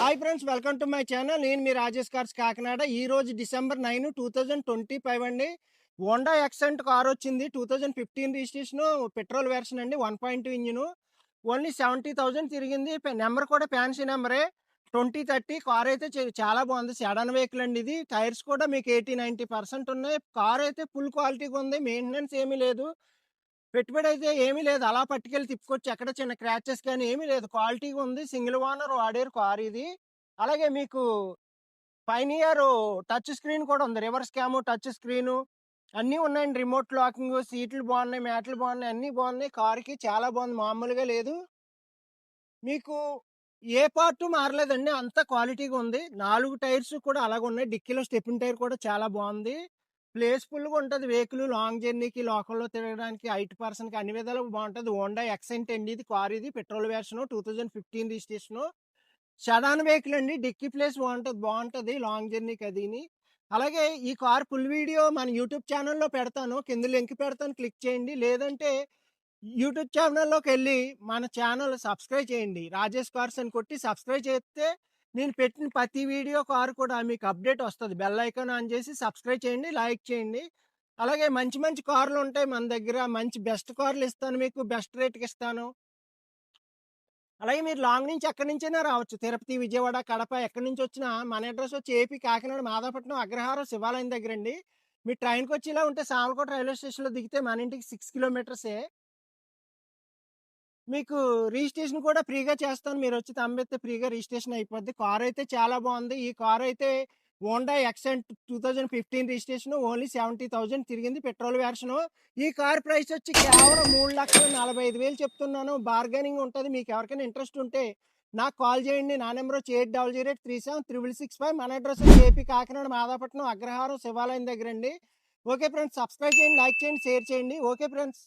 Hi friends, welcome to my channel. నేను మీ Rajesh cars Kakinada. ఈ రోజు డిసెంబర్ 9, 2025 అండి. హోండా యాక్సెంట్ కార్ వచ్చింది. 2015 రిజిస్ట్రేషన్, పెట్రోల్ వెర్షన్ అండి. 1.2 ఇంజిన్. ఓన్లీ 70,000 తిరిగింది. నెంబర్ కూడా ఫ్యాన్సీ నెంబరే. 2030 కార్ అయితే చాలా బాగుంది. సెడాన్ వెహికల్ అండి ఇది. టైర్స్ కూడా మీకు 80-90% ఉన్నాయి. కార్ అయితే ఫుల్ క్వాలిటీగా ఉంది. మెయింటెనెన్స్ ఏమీ లేదు. పెట్టుబడి అయితే ఏమీ లేదు. అలా పట్టుకెళ్ళి తిప్పుకోవచ్చు. ఎక్కడ చిన్న క్రాచెస్ కానీ ఏమీ లేదు. క్వాలిటీగా ఉంది. సింగిల్ ఓనర్ వాడారు కార్ ఇది. అలాగే మీకు పైన ఇయర్ టచ్ స్క్రీన్ కూడా ఉంది. రివర్స్ క్యాము, టచ్ స్క్రీను అన్నీ ఉన్నాయండి. రిమోట్ లాకింగ్, సీట్లు బాగున్నాయి, మ్యాట్లు బాగున్నాయి, అన్నీ బాగున్నాయి. కార్కి చాలా బాగుంది, మామూలుగా లేదు. మీకు ఏ పార్ట్ మారలేదండి, అంత క్వాలిటీగా ఉంది. 4 టైర్స్ కూడా అలాగ ఉన్నాయి. డిక్కీలో స్టెప్పిన్ టైర్ కూడా చాలా బాగుంది. ప్లేస్ఫుల్గా ఉంటుంది. వెహికల్ లాంగ్ జర్నీకి, లోకల్లో తిరగడానికి, హైట్ పర్సన్కి అన్ని విధాలుగా బాగుంటుంది. హోండా యాక్సెంట్ అండి ఇది. కార్ ఇది petrol version, 2015 registration. Sedan vehicle అండి. డిక్కీ ప్లేస్ బాగుంటుంది లాంగ్ జర్నీకి అదిని. అలాగే ఈ కార్ ఫుల్ వీడియో మన యూట్యూబ్ ఛానల్లో పెడతాను. కింద లింక్ పెడతాను, క్లిక్ చేయండి. లేదంటే యూట్యూబ్ ఛానల్లోకి వెళ్ళి మన ఛానల్ సబ్స్క్రైబ్ చేయండి. రాజేష్ కార్స్ అని కొట్టి సబ్స్క్రైబ్ చేస్తే నేను పెట్టిన ప్రతి వీడియో కార్ కూడా మీకు అప్డేట్ వస్తుంది. బెల్ ఐకాన్ ఆన్ చేసి సబ్స్క్రైబ్ చేయండి, లైక్ చేయండి. అలాగే మంచి మంచి కార్లు ఉంటాయి మన దగ్గర. మంచి బెస్ట్ కార్లు ఇస్తాను, మీకు బెస్ట్ రేట్కి ఇస్తాను. అలాగే మీరు లాంగ్ నుంచి ఎక్కడి నుంచైనా రావచ్చు. తిరుపతి, విజయవాడ, కడప ఎక్కడి నుంచి వచ్చినా మన అడ్రస్ వచ్చి ఏపీ కాకినాడ మాదాపట్నం అగ్రహారం శివాలయం దగ్గర అండి. మీరు ట్రైన్కి వచ్చి ఇలా ఉంటే సామలకోట రైల్వే స్టేషన్లో దిగితే మన ఇంటికి 6 కిలోమీటర్సే. మీకు రిజిస్ట్రేషన్ కూడా ఫ్రీగా చేస్తాను. మీరు వచ్చి తంబెత్తే ఫ్రీగా రిజిస్ట్రేషన్ అయిపోద్ది. కార్ అయితే చాలా బాగుంది. ఈ కార్ అయితే హోండా యాక్సెంట్ 2015 రిజిస్ట్రేషన్, ఓన్లీ 70,000 తిరిగింది, పెట్రోల్ వెర్షన్. ఈ కార్ ప్రైస్ వచ్చి కేవలం 3,45,000 చెప్తున్నాను. బార్గెనింగ్ ఉంటుంది. మీకు ఎవరికైనా ఇంట్రెస్ట్ ఉంటే నాకు కాల్ చేయండి. నా నెంబర్ వచ్చి 8008376665. మన అడ్రస్ వచ్చి ఏపీ కాకినాడ మాదాపట్నం అగ్రహారం శివాలయం దగ్గర అండి. ఓకే ఫ్రెండ్స్, సబ్స్క్రైబ్ చేయండి, లైక్ చేయండి, షేర్ చేయండి. Okay friends.